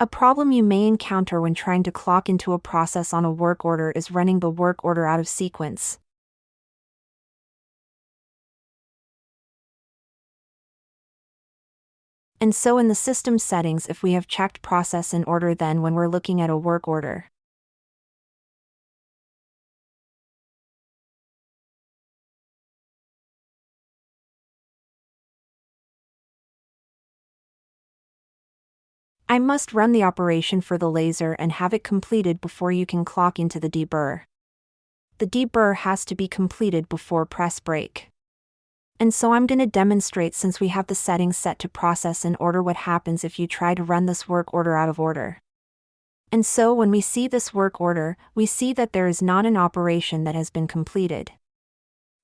A problem you may encounter when trying to clock into a process on a work order is running the work order out of sequence. And so in the system settings, if we have checked process in order, then when we're looking at a work order, I must run the operation for the laser and have it completed before you can clock into the deburr. The deburr has to be completed before press break. And so I'm going to demonstrate, since we have the settings set to process in order, what happens if you try to run this work order out of order. And so when we see this work order, we see that there is not an operation that has been completed.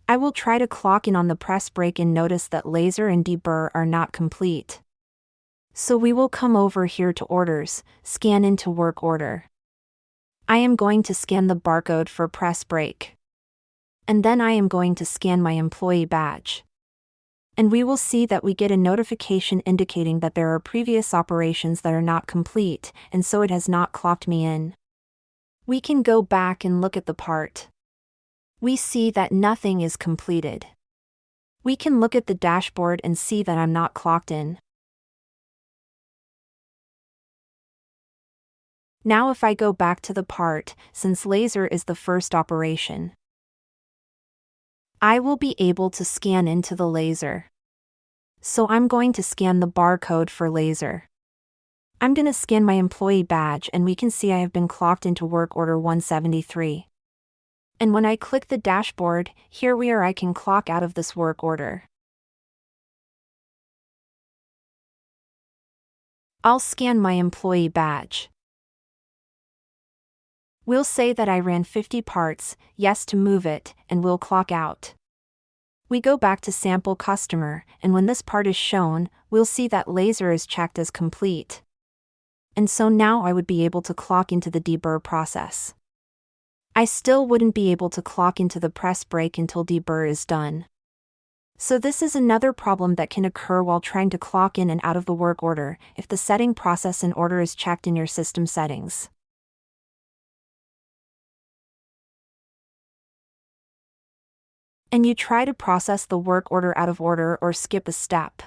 I will try to clock in on the press break and notice that laser and deburr are not complete. So we will come over here to Orders, Scan into Work Order. I am going to scan the barcode for press break. And then I am going to scan my employee badge. And we will see that we get a notification indicating that there are previous operations that are not complete, and so it has not clocked me in. We can go back and look at the part. We see that nothing is completed. We can look at the dashboard and see that I'm not clocked in. Now if I go back to the part, since laser is the first operation, I will be able to scan into the laser. So I'm going to scan the barcode for laser. I'm going to scan my employee badge, and we can see I have been clocked into work order 173. And when I click the dashboard, here we are, I can clock out of this work order. I'll scan my employee badge. We'll say that I ran 50 parts, yes to move it, and we'll clock out. We go back to Sample Customer, and when this part is shown, we'll see that laser is checked as complete. And so now I would be able to clock into the deburr process. I still wouldn't be able to clock into the press break until deburr is done. So this is another problem that can occur while trying to clock in and out of the work order, if the setting process in order is checked in your system settings. And you try to process the work order out of order or skip a step.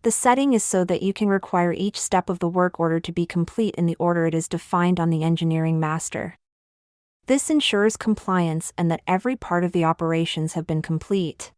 The setting is so that you can require each step of the work order to be complete in the order it is defined on the engineering master. This ensures compliance and that every part of the operations have been complete.